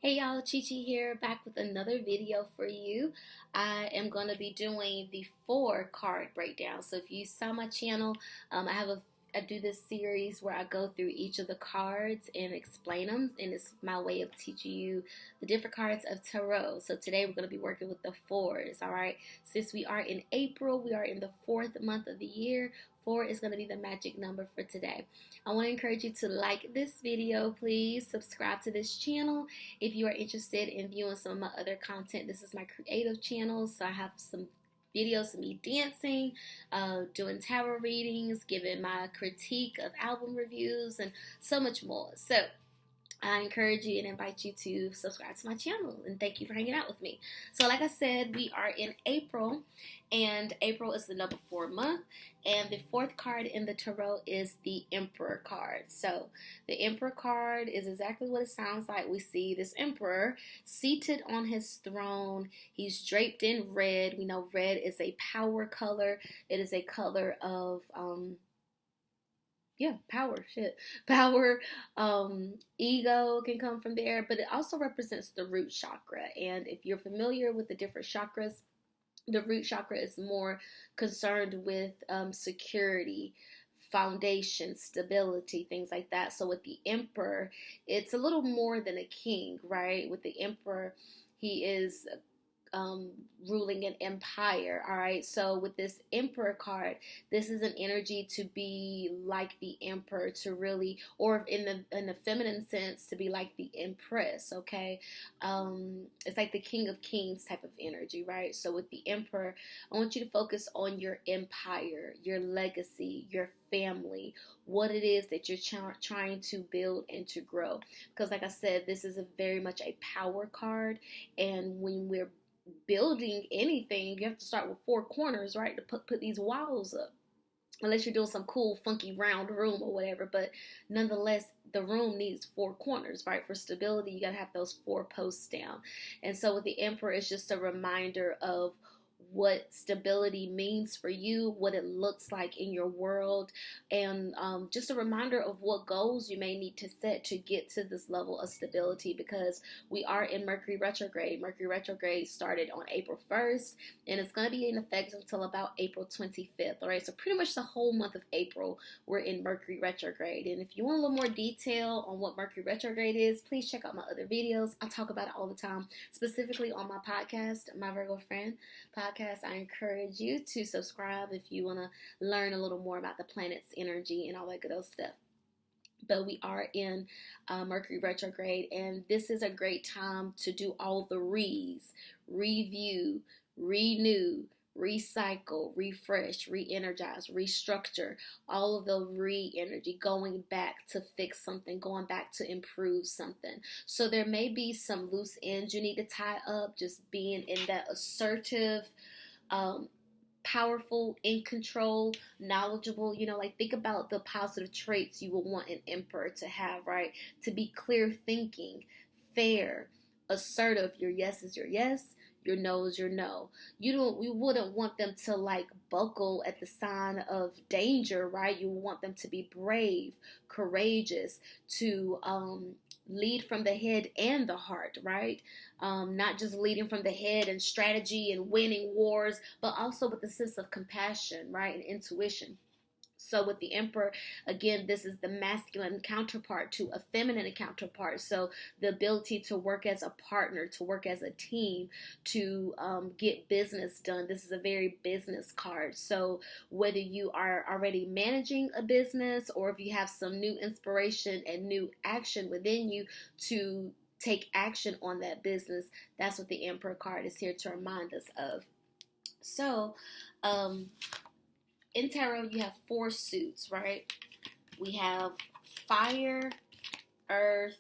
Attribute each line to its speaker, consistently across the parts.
Speaker 1: Hey y'all, Chi here, back with another video for you. I am going to be doing the 4 card breakdown. So if you saw my channel, I do this series where I go through each of the cards and explain them, and it's my way of teaching you the different cards of tarot. So today we're going to be working with the 4s, all right? Since we are in April, we are in the 4th month of the year. 4 is going to be the magic number for today. I want to encourage you to like this video, please. Subscribe to this channel. If you are interested in viewing some of my other content, this is my creative channel. So I have some videos of me dancing, doing tarot readings, giving my critique of album reviews, and so much more. So I encourage you and invite you to subscribe to my channel, and thank you for hanging out with me. So like I said, we are in April, and April is the number 4 month, and the 4th card in the tarot is the Emperor card. So the Emperor card is exactly what it sounds like. We see this Emperor seated on his throne. He's draped in red. We know red is a power color. It is a color of power, power, ego can come from there, but it also represents the root chakra. And if you're familiar with the different chakras, the root chakra is more concerned with security, foundation, stability, things like that. So with the Emperor, it's a little more than a king, right? With the Emperor, he is ruling an empire. All right, so with this Emperor card, this is an energy to be like the Emperor, to really, or in the feminine sense, to be like the Empress. Okay, it's like the King of Kings type of energy, right? So with the Emperor, I want you to focus on your empire, your legacy, your family, what it is that you're trying to build and to grow. Because like I said, this is very much a power card, and when we're building anything, you have to start with 4 corners, right? To put these walls up. Unless you're doing some cool, funky round room or whatever, but nonetheless, the room needs 4 corners, right? For stability, you gotta have those 4 posts down. And so with the Emperor, it's just a reminder of what stability means for you, what it looks like in your world, and just a reminder of what goals you may need to set to get to this level of stability, because we are in Mercury retrograde. Mercury retrograde started on April 1st, and it's going to be in effect until about April 25th. All right, so pretty much the whole month of April, we're in Mercury retrograde. And if you want a little more detail on what Mercury retrograde is, please check out my other videos. I talk about it all the time, specifically on my podcast, My Virgo Friend podcast. I encourage you to subscribe if you want to learn a little more about the planet's energy and all that good old stuff. But we are in Mercury retrograde, and this is a great time to do all the review, renew, recycle, refresh, re-energize, restructure, all of the re-energy, going back to fix something, going back to improve something. So there may be some loose ends you need to tie up, just being in that assertive, powerful, in control, knowledgeable. Like, think about the positive traits you would want an Emperor to have, right? To be clear thinking, fair, assertive. Your yes is your yes, your no is your no. You wouldn't want them to like buckle at the sign of danger, right? You want them to be brave, courageous, to lead from the head and the heart, right? Not just leading from the head and strategy and winning wars, but also with a sense of compassion, right? And intuition. So with the Emperor, again, this is the masculine counterpart to a feminine counterpart. So the ability to work as a partner, to work as a team, to get business done. This is a very business card. So whether you are already managing a business, or if you have some new inspiration and new action within you to take action on that business, that's what the Emperor card is here to remind us of. So, in tarot, you have 4 suits, right? We have fire, earth,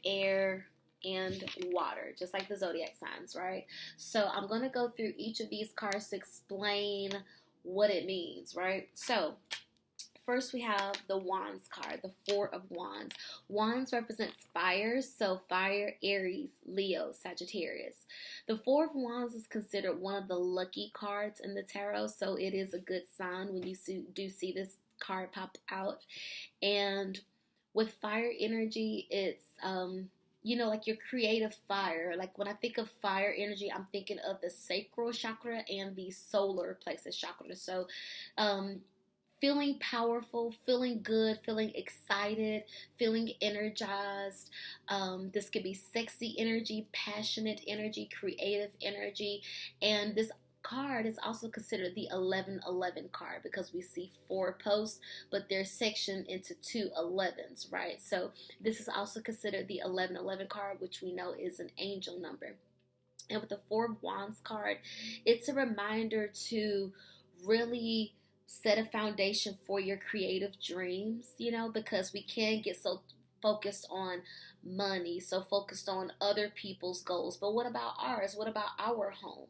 Speaker 1: air, and water, just like the zodiac signs, right? So I'm going to go through each of these cards to explain what it means, right? So first we have the Wands card, the 4 of Wands. Wands represents fire, so fire, Aries, Leo, Sagittarius. The 4 of Wands is considered one of the lucky cards in the tarot, so it is a good sign when you do see this card pop out. And with fire energy, it's like your creative fire. Like when I think of fire energy, I'm thinking of the sacral chakra and the solar plexus chakra. So, um, feeling powerful, feeling good, feeling excited, feeling energized. This could be sexy energy, passionate energy, creative energy. And this card is also considered the 1111 card because we see four posts, but they're sectioned into two 11s, right? So this is also considered the 1111 card, which we know is an angel number. And with the Four of Wands card, it's a reminder to really set a foundation for your creative dreams, because we can get so focused on money, so focused on other people's goals. But what about ours? What about our home,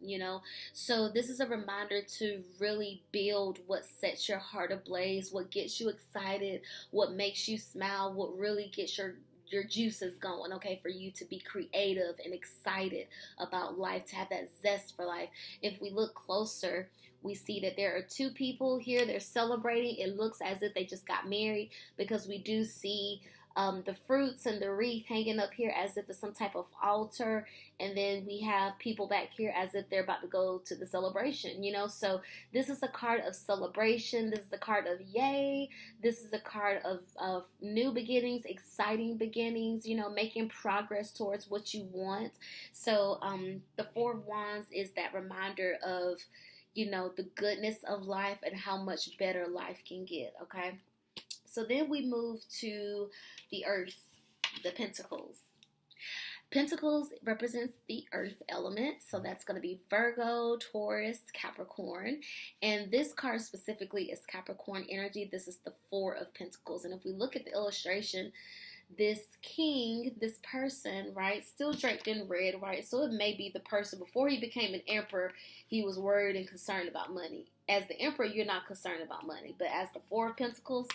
Speaker 1: So this is a reminder to really build what sets your heart ablaze, what gets you excited, what makes you smile, what really gets your juices going, okay, for you to be creative and excited about life, to have that zest for life. If we look closer, we see that there are two people here. They're celebrating. It looks as if they just got married because we do see the fruits and the wreath hanging up here as if it's some type of altar. And then we have people back here as if they're about to go to the celebration, So this is a card of celebration. This is a card of yay. This is a card of new beginnings, exciting beginnings, making progress towards what you want. So the Four of Wands is that reminder of, the goodness of life and how much better life can get, okay? So then we move to the earth, the Pentacles. Pentacles represents the earth element, so that's going to be Virgo, Taurus, Capricorn. And this card specifically is Capricorn energy. This is the Four of Pentacles. And if we look at the illustration, this king, this person, right, still draped in red, right? So it may be the person before he became an emperor, he was worried and concerned about money. As the emperor, you're not concerned about money. But as the Four of Pentacles,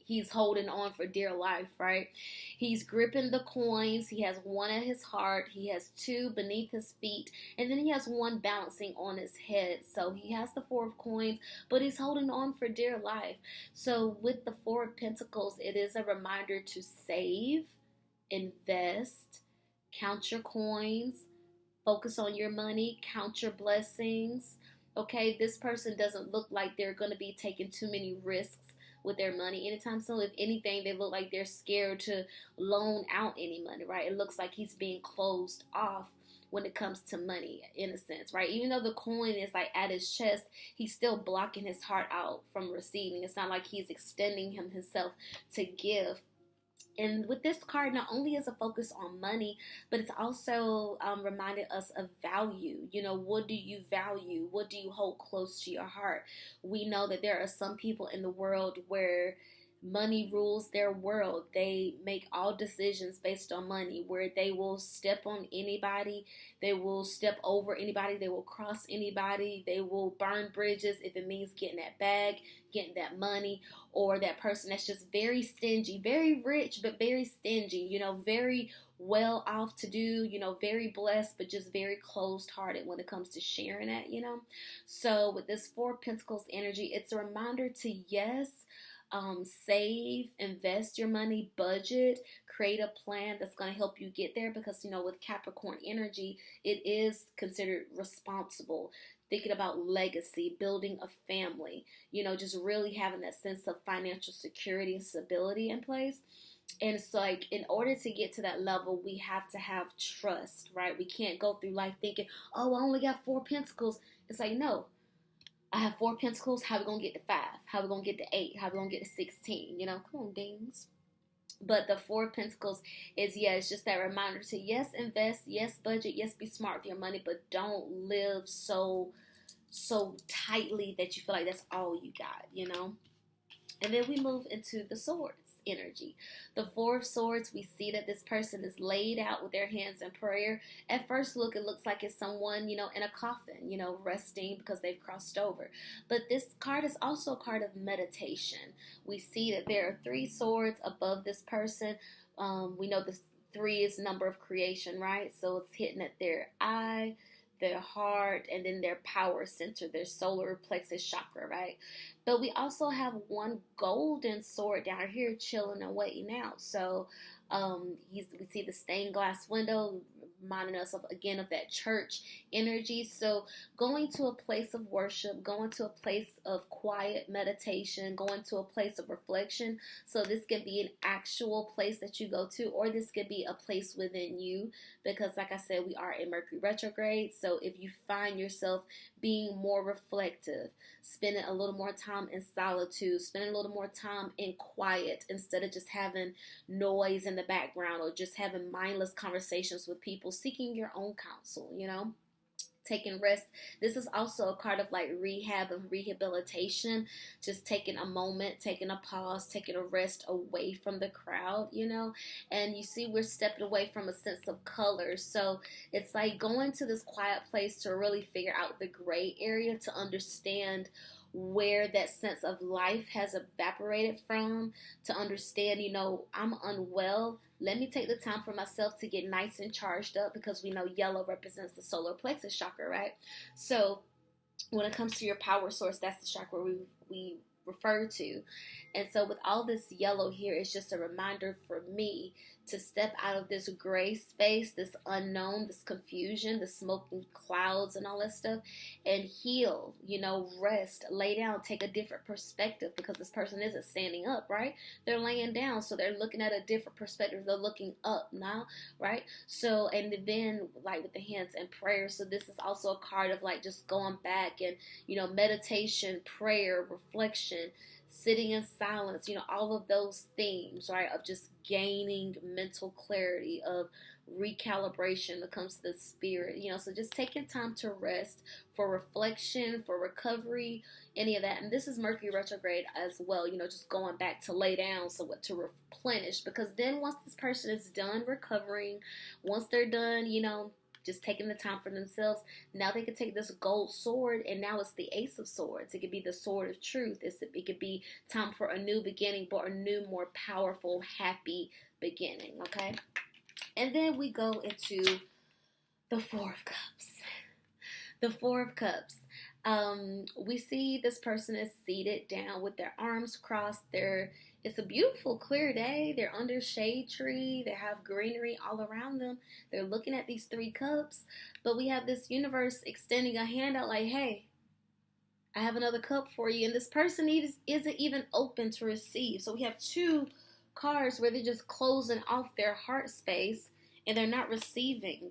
Speaker 1: he's holding on for dear life, right? He's gripping the coins. He has one at his heart. He has two beneath his feet. And then he has one balancing on his head. So he has the Four of Coins, but he's holding on for dear life. So with the Four of Pentacles, it is a reminder to save, invest, count your coins, focus on your money, count your blessings. Okay, this person doesn't look like they're going to be taking too many risks with their money anytime soon. If anything, they look like they're scared to loan out any money, right? It looks like he's being closed off when it comes to money, in a sense, right? Even though the coin is like at his chest, he's still blocking his heart out from receiving. It's not like he's extending himself to give. And with this card, not only is a focus on money, but it's also reminded us of value. What do you value? What do you hold close to your heart? We know that there are some people in the world where money rules their world. They make all decisions based on money, where they will step on anybody, they will step over anybody, they will cross anybody, they will burn bridges if it means getting that bag, getting that money. Or that person that's just very stingy, very rich, but very stingy, very well off to do, very blessed, but just very closed hearted when it comes to sharing that, So with this Four of Pentacles energy, it's a reminder to, yes, save, invest your money, budget, create a plan that's going to help you get there, because with Capricorn energy, it is considered responsible, thinking about legacy, building a family, just really having that sense of financial security and stability in place. And it's like, in order to get to that level, we have to have trust, right? We can't go through life thinking, oh, I only got Four Pentacles. It's like, no, I have Four Pentacles. How we gonna get to 5? How we gonna get to 8? How we gonna get to 16? Come on, dings. But the Four of Pentacles is, it's just that reminder to, yes, invest, yes, budget, yes, be smart with your money, but don't live so tightly that you feel like that's all you got, And then we move into the Swords energy. The Four of Swords, we see that this person is laid out with their hands in prayer. At first look, it looks like it's someone, in a coffin, resting because they've crossed over. But this card is also a card of meditation. We see that there are 3 swords above this person. We know the 3 is number of creation, right? So it's hitting at their eye, their heart, and then their power center, their solar plexus chakra, right? But we also have one golden sword down here chilling and waiting out. So We see the stained glass window, reminding us of, again, of that church energy. So going to a place of worship, going to a place of quiet meditation, going to a place of reflection. So this could be an actual place that you go to, or this could be a place within you, because like I said, we are in Mercury retrograde. So if you find yourself being more reflective, spending a little more time in solitude, spending a little more time in quiet, instead of just having noise in the background or just having mindless conversations with people, seeking your own counsel, taking rest. This is also a card of like rehab and rehabilitation, just taking a moment, taking a pause, taking a rest away from the crowd, and you see we're stepping away from a sense of color. So it's like going to this quiet place to really figure out the gray area, to understand where that sense of life has evaporated from, to understand, I'm unwell. Let me take the time for myself to get nice and charged up, because we know yellow represents the solar plexus chakra, right? So when it comes to your power source, that's the chakra we refer to. And so with all this yellow here, it's just a reminder for me to step out of this gray space, this unknown, this confusion, the smoking clouds and all that stuff, and heal, rest, lay down, take a different perspective, because this person isn't standing up, right? They're laying down, so they're looking at a different perspective. They're looking up now, right? So, and then like with the hands and prayer. So this is also a card of like just going back and, meditation, prayer, reflection, sitting in silence, all of those themes, right, of just gaining mental clarity, of recalibration when it comes to the spirit, so just taking time to rest, for reflection, for recovery, any of that. And this is Mercury retrograde as well, just going back to lay down, so what, to replenish, because then once this person is done recovering, once they're done, just taking the time for themselves, now they could take this gold sword, and now it's the Ace of Swords. It could be the sword of truth. It could be time for a new beginning, but a new, more powerful, happy beginning, okay? And then we go into the Four of Cups. The Four of Cups. We see this person is seated down with their arms crossed. It's a beautiful, clear day. They're under shade tree. They have greenery all around them. They're looking at these three cups. But we have this universe extending a hand out like, hey, I have another cup for you. And this person isn't even open to receive. So we have two cards where they're just closing off their heart space and they're not receiving,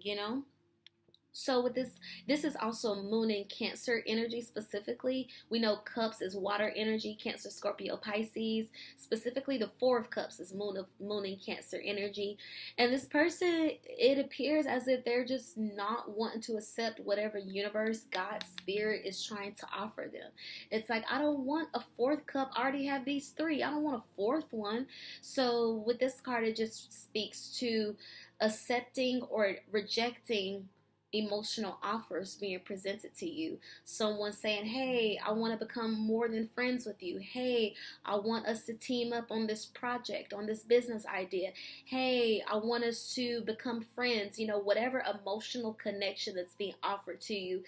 Speaker 1: So with this is also moon in Cancer energy specifically. We know cups is water energy, Cancer, Scorpio, Pisces. Specifically, the Four of Cups is moon in Cancer energy. And this person, it appears as if they're just not wanting to accept whatever universe, God, spirit is trying to offer them. It's like, I don't want a fourth cup. I already have these three. I don't want a fourth one. So with this card, it just speaks to accepting or rejecting emotional offers being presented to you. Someone saying, hey, I want to become more than friends with you. Hey, I want us to team up on this project, on this business idea. Hey, I want us to become friends. Whatever emotional connection that's being offered to you,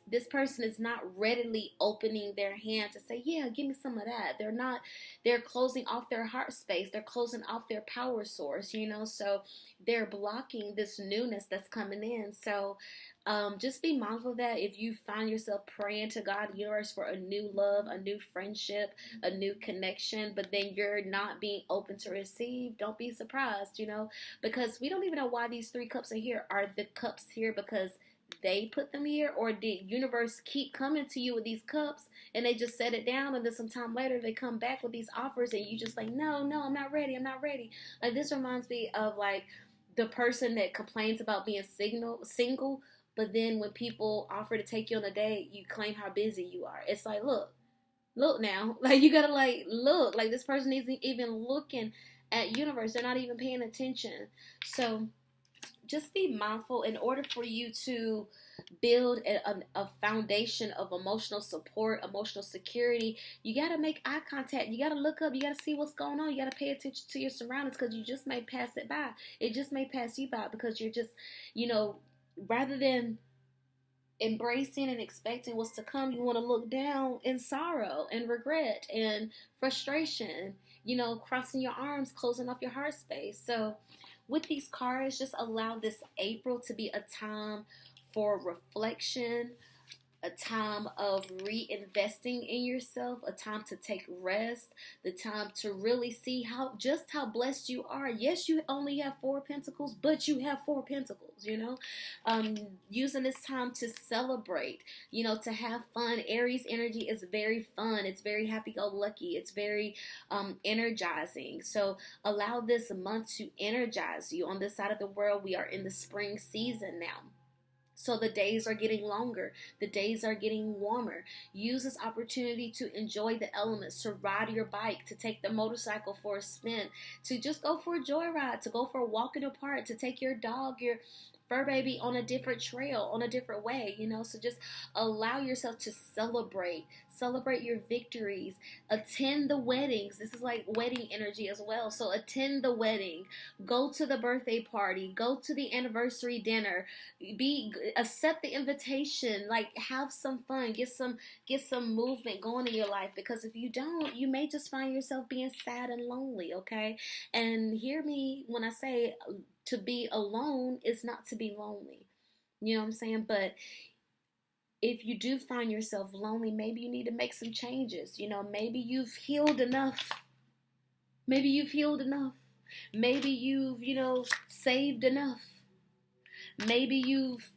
Speaker 1: this person is not readily opening their hand to say, yeah, give me some of that. They're closing off their heart space. They're closing off their power source, so they're blocking this newness that's coming in. So just be mindful of that. If you find yourself praying to God, the universe, for a new love, a new friendship, a new connection, but then you're not being open to receive, don't be surprised, because we don't even know why these three cups are here. Are the cups here because they put them here, or did universe keep coming to you with these cups and they just set it down, and then some time later they come back with these offers and you just like, no, I'm not ready. Like, this reminds me of like the person that complains about being single, but then when people offer to take you on a date, you claim how busy you are. It's like, look now, like, you gotta like look, like, this person isn't even looking at universe. They're not even paying attention. So just be mindful. In order for you to build a foundation of emotional support, emotional security, you got to make eye contact. You got to look up. You got to see what's going on. You got to pay attention to your surroundings, because you just may pass it by. It just may pass you by, because you're just, rather than embracing and expecting what's to come, you want to look down in sorrow and regret and frustration, crossing your arms, closing off your heart space. So with these cards, just allow this April to be a time for reflection, a time of reinvesting in yourself, a time to take rest, the time to really see how blessed you are. Yes, you only have 4 pentacles, but you have 4 pentacles. Using this time to celebrate, to have fun. Aries energy is very fun. It's very happy-go-lucky. It's very energizing. So allow this month to energize you. On this side of the world, we are in the spring season now. So the days are getting longer. The days are getting warmer. Use this opportunity to enjoy the elements, to ride your bike, to take the motorcycle for a spin, to just go for a joyride, to go for a walk in the park, to take your dog, your fur baby on a different trail, on a different way, So just allow yourself to celebrate your victories, attend the weddings. This is like wedding energy as well. So attend the wedding, go to the birthday party, go to the anniversary dinner, accept the invitation, like have some fun, get some movement going in your life, because if you don't, you may just find yourself being sad and lonely, okay? And hear me when I say to be alone is not to be lonely. You know what I'm saying? But if you do find yourself lonely, maybe you need to make some changes. Maybe you've healed enough. Maybe you've saved enough. Maybe you've,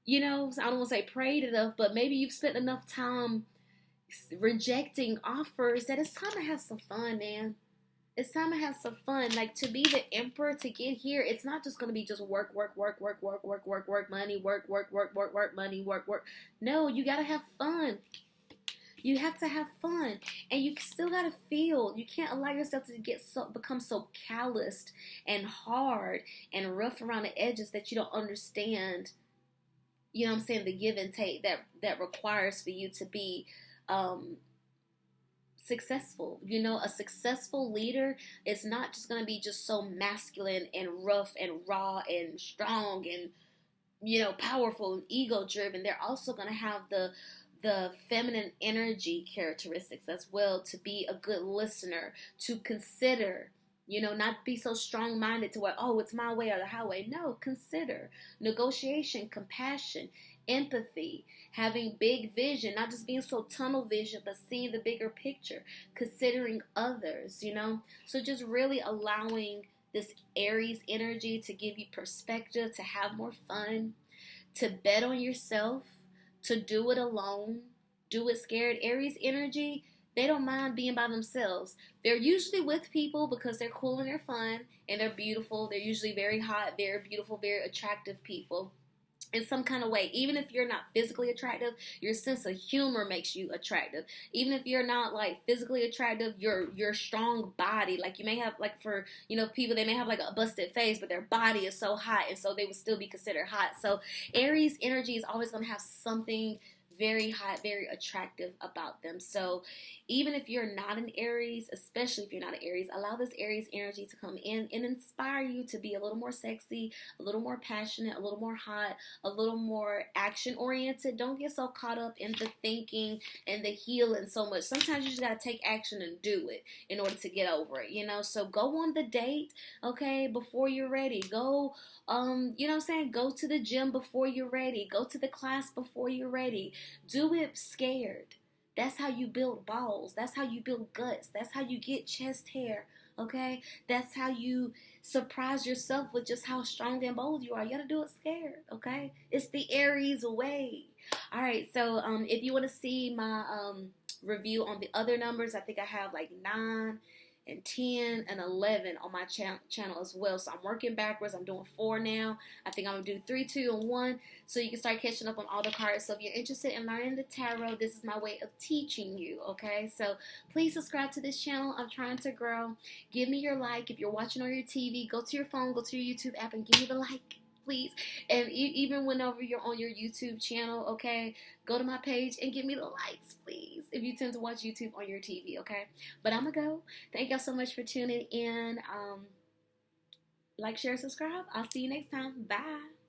Speaker 1: I don't want to say prayed enough, but maybe you've spent enough time rejecting offers that it's time to have some fun, man. It's time to have some fun. Like, to be the emperor, to get here, it's not just going to be just work, money, work, money, work. No, you got to have fun. You have to have fun. And you still got to feel. You can't allow yourself to become so calloused and hard and rough around the edges that you don't understand, the give and take that requires for you to be successful. A successful leader is not just going to be just so masculine and rough and raw and strong and powerful and ego driven. They're also going to have the feminine energy characteristics as well, to be a good listener, to consider, not be so strong-minded to where, oh, it's my way or the highway. No, consider. Negotiation, compassion, empathy, having big vision, not just being so tunnel vision, but seeing the bigger picture, considering others, So just really allowing this Aries energy to give you perspective, to have more fun, to bet on yourself, to do it alone, do it scared. Aries energy, they don't mind being by themselves. They're usually with people because they're cool and they're fun and they're beautiful. They're usually very hot, very beautiful, very attractive people in some kind of way. Even if you're not physically attractive, your sense of humor makes you attractive. Even if you're not like physically attractive, your strong body, like you may have, like for people, they may have like a busted face, but their body is so hot, and so they would still be considered hot. So Aries energy is always going to have something very hot, very attractive about them. So even if you're not an Aries, especially if you're not an Aries, allow this Aries energy to come in and inspire you to be a little more sexy, a little more passionate, a little more hot, a little more action oriented. Don't get so caught up in the thinking and the healing so much. Sometimes you just got to take action and do it in order to get over it, So go on the date, okay, before you're ready. Go, go to the gym before you're ready. Go to the class before you're ready. Do it scared. That's how you build balls. That's how you build guts. That's how you get chest hair, okay? That's how you surprise yourself with just how strong and bold you are. You gotta do it scared, okay? It's the Aries way. All right, so if you want to see my review on the other numbers, I think I have like 9 and 10 and 11 on my channel as well. So I'm working backwards. I'm doing 4 now. I think I'm going to do 3, 2, and 1 so you can start catching up on all the cards. So if you're interested in learning the tarot, this is my way of teaching you, okay? So please subscribe to this channel. I'm trying to grow. Give me your like. If you're watching on your TV, go to your phone, go to your YouTube app, and give me the like, please. And even whenever you're on your YouTube channel, okay, go to my page and give me the likes, please, if you tend to watch YouTube on your TV, okay? But I'm gonna go. Thank y'all so much for tuning in. Like, share, subscribe. I'll see you next time. Bye.